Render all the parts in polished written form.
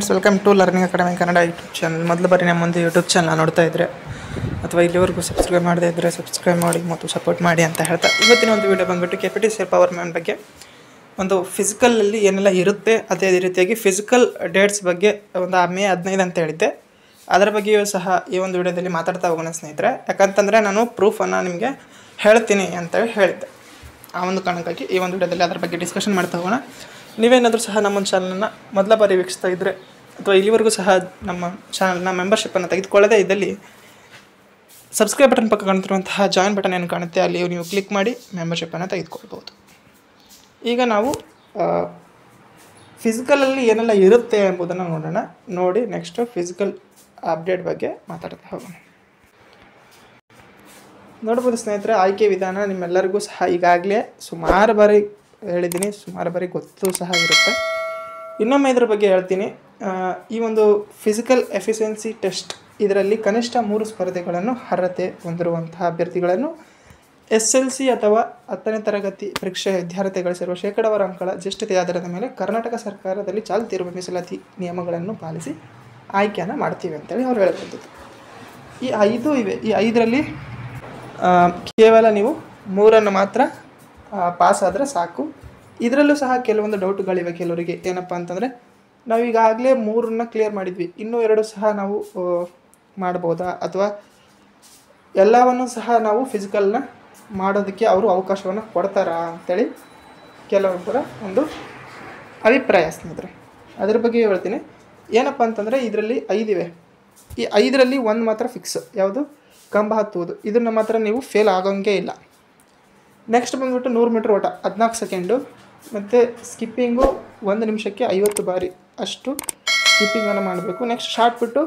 Welcome to learning academy Kannada YouTube channel. ಮೊದಲು ಬಾರಿ ನಮ್ಮ ಒಂದು ಯೂಟ್ಯೂಬ್ ಚಾನಲ್ ನೋಡ್ತಾ ಇದ್ದರೆ ಅಥವಾ ಇಲ್ಲಿವರೆಗೂ ಸಬ್ಸ್ಕ್ರೈಬ್ ಮಾಡದೇ ಇದ್ದರೆ ಸಬ್ಸ್ಕ್ರೈಬ್ ಮಾಡಿ ಮತ್ತು ಸಪೋರ್ಟ್ ಮಾಡಿ ಅಂತ ಹೇಳ್ತಾ ಇವತ್ತಿನ ಒಂದು ವಿಡಿಯೋ ಬಂದುಬಿಟ್ಟು KPTCL ಪವರ್ ಮ್ಯಾನ್ ಬಗ್ಗೆ ಒಂದು ಫಿಸಿಕಲಲ್ಲಿ ಏನೆಲ್ಲ ಇರುತ್ತೆ, ಅದೇ ರೀತಿಯಾಗಿ ಫಿಸಿಕಲ್ ಡೇಟ್ಸ್ ಬಗ್ಗೆ ಒಂದು ಮೇ 15 ಅಂತ ಹೇಳಿದ್ದೆ. ಅದರ ಬಗ್ಗೆಯೂ ಸಹ ಈ ಒಂದು ವಿಡಿಯೋದಲ್ಲಿ ಮಾತಾಡ್ತಾ ಹೋಗೋಣ ಸ್ನೇಹಿತರೆ. ಯಾಕಂತಂದರೆ ನಾನು ಪ್ರೂಫನ್ನು ನಿಮಗೆ ಹೇಳ್ತೀನಿ ಅಂತೇಳಿ ಹೇಳಿದ್ದೆ. ಆ ಒಂದು ಕಾರಣಕ್ಕಾಗಿ ಈ ಒಂದು ವಿಡಿಯೋದಲ್ಲಿ ಅದರ ಬಗ್ಗೆ ಡಿಸ್ಕಷನ್ ಮಾಡ್ತಾ ಹೋಗೋಣ. ನೀವೇನಾದರೂ ಸಹ ನಮ್ಮ ಚಾನಲನ್ನು ಮೊದಲ ಬಾರಿ ವೀಕ್ಷಿಸ್ತಾ ಇದ್ದರೆ ಅಥವಾ ಇಲ್ಲಿವರೆಗೂ ಸಹ ನಮ್ಮ ಚಾನಲ್ನ ಮೆಂಬರ್ಶಿಪ್ಪನ್ನು ತೆಗೆದುಕೊಳ್ಳದೇ ಇದ್ದಲ್ಲಿ ಸಬ್ಸ್ಕ್ರೈಬ್ ಬಟನ್ ಪಕ್ಕ ಕಾಣ್ತಿರುವಂತಹ ಜಾಯಿನ್ ಬಟನ್ ಏನು ಕಾಣುತ್ತೆ ಅಲ್ಲಿ ನೀವು ಕ್ಲಿಕ್ ಮಾಡಿ ಮೆಂಬರ್ಶಿಪ್ಪನ್ನು ತೆಗೆದುಕೊಳ್ಬೋದು. ಈಗ ನಾವು ಫಿಸಿಕಲಲ್ಲಿ ಏನೆಲ್ಲ ಇರುತ್ತೆ ಎಂಬುದನ್ನು ನೋಡೋಣ. ನೋಡಿ ನೆಕ್ಸ್ಟು ಫಿಸಿಕಲ್ ಅಪ್ಡೇಟ್ ಬಗ್ಗೆ ಮಾತಾಡ್ತಾ ಹೋಗೋಣ. ನೋಡ್ಬೋದು ಸ್ನೇಹಿತರೆ, ಆಯ್ಕೆ ವಿಧಾನ ನಿಮ್ಮೆಲ್ಲರಿಗೂ ಸಹ ಈಗಾಗಲೇ ಸುಮಾರು ಬಾರಿ ಹೇಳಿದ್ದೀನಿ, ಸುಮಾರು ಬಾರಿ ಗೊತ್ತು ಸಹ ಇರುತ್ತೆ. ಇನ್ನೊಮ್ಮೆ ಇದರ ಬಗ್ಗೆ ಹೇಳ್ತೀನಿ. ಈ ಒಂದು ಫಿಸಿಕಲ್ ಎಫಿಷಿಯನ್ಸಿ ಟೆಸ್ಟ್ ಇದರಲ್ಲಿ ಕನಿಷ್ಠ 3 ಸ್ಪರ್ಧೆಗಳನ್ನು ಅರ್ಹತೆ ಹೊಂದಿರುವಂತಹ ಅಭ್ಯರ್ಥಿಗಳನ್ನು SLC ಅಥವಾ 10ನೇ ತರಗತಿ ಪರೀಕ್ಷೆ ವಿದ್ಯಾರ್ಥಿ ಗಳಿಸಿರುವ ಶೇಕಡಾವಾರು ಅಂಕಗಳ ಜ್ಯೇಷ್ಠತೆ ಆಧಾರದ ಮೇಲೆ ಕರ್ನಾಟಕ ಸರ್ಕಾರದಲ್ಲಿ ಚಾಲ್ತಿಯಿರುವ ಮೀಸಲಾತಿ ನಿಯಮಗಳನ್ನು ಪಾಲಿಸಿ ಆಯ್ಕೆಯನ್ನು ಮಾಡ್ತೀವಿ ಅಂತೇಳಿ ಅವ್ರು ಹೇಳಿರುವಂಥದ್ದು. ಈ 5 ಇವೆ. ಈ 5ರಲ್ಲಿ ಕೇವಲ ನೀವು 3 ಮಾತ್ರ ಪಾಸ್ ಆದರೆ ಸಾಕು. ಇದರಲ್ಲೂ ಸಹ ಕೆಲವೊಂದು ಡೌಟ್ಗಳಿವೆ ಕೆಲವರಿಗೆ. ಏನಪ್ಪ ಅಂತಂದರೆ ನಾವು ಈಗಾಗಲೇ 3 ಕ್ಲಿಯರ್ ಮಾಡಿದ್ವಿ, ಇನ್ನೂ 2 ಸಹ ನಾವು ಮಾಡ್ಬೋದಾ ಅಥವಾ ಎಲ್ಲವನ್ನು ಸಹ ನಾವು ಫಿಸಿಕಲ್ನ ಮಾಡೋದಕ್ಕೆ ಅವರು ಅವಕಾಶವನ್ನು ಕೊಡ್ತಾರಾ ಅಂಥೇಳಿ ಕೆಲವೊಬ್ಬರ ಒಂದು ಅಭಿಪ್ರಾಯ ಸ್ನೇಹಿತರೆ. ಅದರ ಬಗ್ಗೆ ಹೇಳ್ತೀನಿ. ಏನಪ್ಪ ಅಂತಂದರೆ ಇದರಲ್ಲಿ 5 ಇವೆ. ಈ 5ರಲ್ಲಿ 1 ಮಾತ್ರ ಫಿಕ್ಸ್. ಯಾವುದು? ಕಂಬ ಹತ್ತುವುದು. ಇದನ್ನು ಮಾತ್ರ ನೀವು ಫೇಲ್ ಆಗೋಂಗೆ ಇಲ್ಲ. ನೆಕ್ಸ್ಟ್ ಬಂದುಬಿಟ್ಟು 100 ಮೀಟ್ರ್ ಓಟ 14 ಸೆಕೆಂಡು, ಮತ್ತು ಸ್ಕಿಪ್ಪಿಂಗು 1 ನಿಮಿಷಕ್ಕೆ 50 ಬಾರಿ ಅಷ್ಟು ಸ್ಕಿಪ್ಪಿಂಗನ್ನು ಮಾಡಬೇಕು. ನೆಕ್ಸ್ಟ್ ಶಾರ್ಟ್ ಬಿಟ್ಟು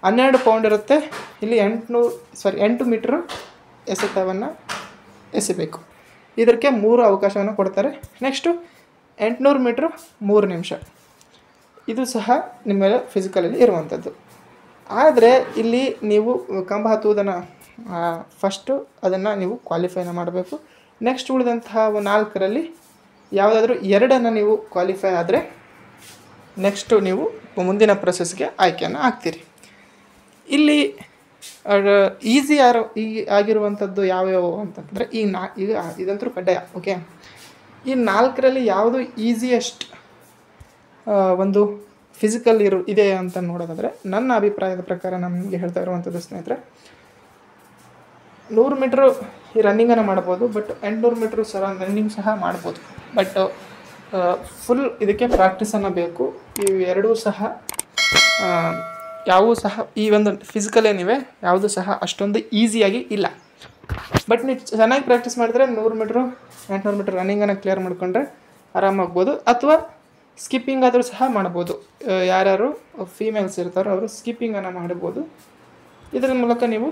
12 ಪೌಂಡ್ ಇರುತ್ತೆ. ಇಲ್ಲಿ 8 ಮೀಟ್ರ್ ಎಸೆತವನ್ನು ಎಸೆಬೇಕು. ಇದಕ್ಕೆ 3 ಅವಕಾಶವನ್ನು ಕೊಡ್ತಾರೆ. ನೆಕ್ಸ್ಟು 800 ಮೀಟ್ರ್ 3 ನಿಮಿಷ. ಇದು ಸಹ ನಿಮ್ಮ ಫಿಸಿಕಲಲ್ಲಿ ಇರುವಂಥದ್ದು. ಆದರೆ ಇಲ್ಲಿ ನೀವು ಕಂಬ ಹತ್ತುವುದನ್ನು ಫಸ್ಟು ಅದನ್ನು ನೀವು ಕ್ವಾಲಿಫೈನ ಮಾಡಬೇಕು. ನೆಕ್ಸ್ಟ್ ಉಳಿದಂತಹ 4ರಲ್ಲಿ ಯಾವುದಾದ್ರೂ 2 ನೀವು ಕ್ವಾಲಿಫೈ ಆದರೆ ನೆಕ್ಸ್ಟು ನೀವು ಮುಂದಿನ ಪ್ರೊಸೆಸ್ಗೆ ಆಯ್ಕೆಯನ್ನು ಆಗ್ತೀರಿ. ಇಲ್ಲಿ ಈಸಿ ಆಗಿರುವಂಥದ್ದು ಯಾವ್ಯಾವು ಅಂತಂದರೆ ಈಗ ಇದಂತೂ ಕಡ್ಡಾಯ. ಓಕೆ, ಈ 4ರಲ್ಲಿ ಯಾವುದು ಈಸಿಯೆಸ್ಟ್ ಒಂದು ಫಿಸಿಕಲ್ ಇದೆ ಅಂತ ನೋಡೋದಾದರೆ ನನ್ನ ಅಭಿಪ್ರಾಯದ ಪ್ರಕಾರ ನಮಗೆ ಹೇಳ್ತಾ ಇರುವಂಥದ್ದು ಸ್ನೇಹಿತರೆ, 100 ಮೀಟ್ರು ಈ ರನ್ನಿಂಗನ್ನು ಮಾಡ್ಬೋದು. ಬಟ್ 800 ಮೀಟ್ರು ರನ್ನಿಂಗ್ ಸಹ ಮಾಡ್ಬೋದು. ಬಟ್ ಫುಲ್ ಇದಕ್ಕೆ ಪ್ರಾಕ್ಟೀಸನ್ನು ಬೇಕು. ಇವೆರಡೂ ಸಹ ಯಾವುವು ಸಹ ಈ ಒಂದು ಫಿಸಿಕಲ್ ಏನಿವೆ ಯಾವುದು ಸಹ ಅಷ್ಟೊಂದು ಈಸಿಯಾಗಿ ಇಲ್ಲ. ಬಟ್ ನೀವು ಚೆನ್ನಾಗಿ ಪ್ರಾಕ್ಟೀಸ್ ಮಾಡಿದ್ರೆ 100 ಮೀಟ್ರು 800 ಮೀಟ್ರ್ ರನ್ನಿಂಗನ್ನು ಕ್ಲಿಯರ್ ಮಾಡಿಕೊಂಡ್ರೆ ಆರಾಮಾಗ್ಬೋದು. ಅಥವಾ ಸ್ಕಿಪ್ಪಿಂಗ್ ಆದರೂ ಸಹ ಮಾಡ್ಬೋದು. ಯಾರ್ಯಾರು ಫೀಮೇಲ್ಸ್ ಇರ್ತಾರೋ ಅವರು ಸ್ಕಿಪ್ಪಿಂಗನ್ನು ಮಾಡ್ಬೋದು. ಇದರ ಮೂಲಕ ನೀವು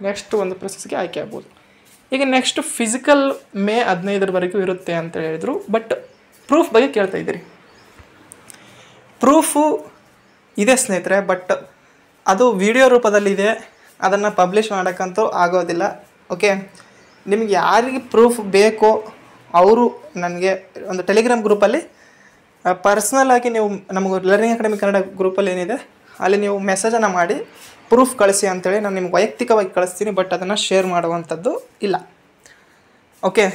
ನೆಕ್ಸ್ಟ್ ಒಂದು ಪ್ರೊಸೆಸ್ಗೆ ಆಯ್ಕೆ ಆಗ್ಬೋದು. ಈಗ ನೆಕ್ಸ್ಟ್ ಫಿಸಿಕಲ್ ಮೇ 15ರವರೆಗೂ ಇರುತ್ತೆ ಅಂತ ಹೇಳಿದರು. ಬಟ್ ಪ್ರೂಫ್ ಬಗ್ಗೆ ಕೇಳ್ತಾ ಇದ್ದೀರಿ. ಪ್ರೂಫು ಇದೆ ಸ್ನೇಹಿತರೆ, ಬಟ್ ಅದು ವಿಡಿಯೋ ರೂಪದಲ್ಲಿದೆ. ಅದನ್ನು ಪಬ್ಲಿಷ್ ಮಾಡೋಕ್ಕಂತೂ ಆಗೋದಿಲ್ಲ. ಓಕೆ, ನಿಮಗೆ ಯಾರಿಗೆ ಪ್ರೂಫ್ ಬೇಕೋ ಅವರು ನನಗೆ ಒಂದು ಟೆಲಿಗ್ರಾಮ್ ಗ್ರೂಪಲ್ಲಿ ಪರ್ಸ್ನಲಾಗಿ ನೀವು ನಮಗೆ ಲರ್ನಿಂಗ್ ಅಕಾಡೆಮಿ ಕನ್ನಡ ಗ್ರೂಪಲ್ಲಿ ಏನಿದೆ ಅಲ್ಲಿ ನೀವು ಮೆಸೇಜನ್ನು ಮಾಡಿ ಪ್ರೂಫ್ ಕಳಿಸಿ ಅಂಥೇಳಿ ನಾನು ನಿಮ್ಗೆ ವೈಯಕ್ತಿಕವಾಗಿ ಕಳಿಸ್ತೀನಿ. ಬಟ್ ಅದನ್ನು ಶೇರ್ ಮಾಡುವಂಥದ್ದು ಇಲ್ಲ. ಓಕೆ,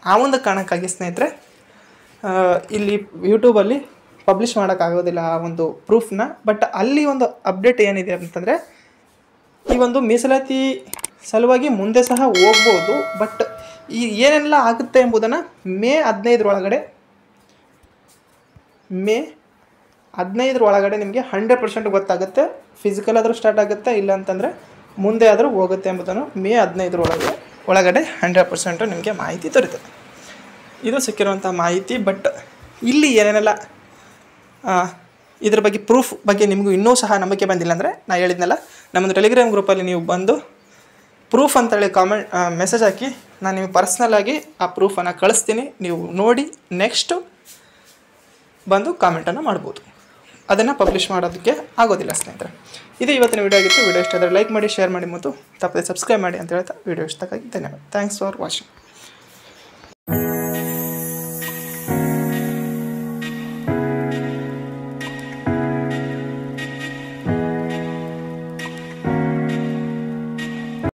ಆ ಒಂದು ಕಾರಣಕ್ಕಾಗಿ ಸ್ನೇಹಿತರೆ ಇಲ್ಲಿ ಯೂಟ್ಯೂಬಲ್ಲಿ ಪಬ್ಲಿಷ್ ಮಾಡೋಕ್ಕಾಗೋದಿಲ್ಲ ಆ ಒಂದು ಪ್ರೂಫ್ನ. ಬಟ್ ಅಲ್ಲಿ ಒಂದು ಅಪ್ಡೇಟ್ ಏನಿದೆ ಅಂತಂದರೆ ಈ ಒಂದು ಮೀಸಲಾತಿ ಸಲುವಾಗಿ ಮುಂದೆ ಸಹ ಹೋಗ್ಬೋದು. ಬಟ್ ಈ ಏನೆಲ್ಲ ಆಗುತ್ತೆ ಎಂಬುದನ್ನು ಮೇ 15ರೊಳಗಡೆ ನಿಮಗೆ 100% ಗೊತ್ತಾಗುತ್ತೆ. ಫಿಸಿಕಲ್ ಆದರೂ ಸ್ಟಾರ್ಟ್ ಆಗುತ್ತೆ, ಇಲ್ಲ ಅಂತಂದರೆ ಮುಂದೆ ಆದರೂ ಹೋಗುತ್ತೆ ಎಂಬುದನ್ನು ಮೇ 15ರೊಳಗಡೆ 100% ನಿಮಗೆ ಮಾಹಿತಿ ದೊರೆಯುತ್ತದೆ. ಇದು ಸಿಕ್ಕಿರುವಂಥ ಮಾಹಿತಿ. ಬಟ್ ಇಲ್ಲಿ ಏನೇನೆಲ್ಲ ಇದ್ರ ಬಗ್ಗೆ ಪ್ರೂಫ್ ಬಗ್ಗೆ ನಿಮಗೂ ಇನ್ನೂ ಸಹ ನಂಬಿಕೆ ಬಂದಿಲ್ಲ ಅಂದರೆ ನಾನು ಹೇಳಿದ್ನಲ್ಲ, ನಮ್ಮದು ಟೆಲಿಗ್ರಾಮ್ ಗ್ರೂಪಲ್ಲಿ ನೀವು ಬಂದು ಪ್ರೂಫ್ ಅಂತೇಳಿ ಮೆಸೇಜ್ ಹಾಕಿ ನಾನು ನಿಮಗೆ ಪರ್ಸ್ನಲಾಗಿ ಆ ಪ್ರೂಫನ್ನು ಕಳಿಸ್ತೀನಿ. ನೀವು ನೋಡಿ ನೆಕ್ಸ್ಟು ಬಂದು ಕಾಮೆಂಟನ್ನು ಮಾಡ್ಬೋದು. ಅದನ್ನು ಪಬ್ಲಿಷ್ ಮಾಡೋದಕ್ಕೆ ಆಗೋದಿಲ್ಲ ಸ್ನೇಹಿತರೆ. ಇದು ಇವತ್ತಿನ ವಿಡಿಯೋ ಆಗಿತ್ತು. ವಿಡಿಯೋ ಇಷ್ಟ ಆದರೆ ಲೈಕ್ ಮಾಡಿ, ಶೇರ್ ಮಾಡಿ ಮತ್ತು ತಪ್ಪದೆ ಸಬ್ಸ್ಕ್ರೈಬ್ ಮಾಡಿ ಅಂತ ಹೇಳ್ತಾ ವಿಡಿಯೋ ಇಷ್ಟಕ್ಕಾಗಿ ಧನ್ಯವಾದ. Thanks for watching.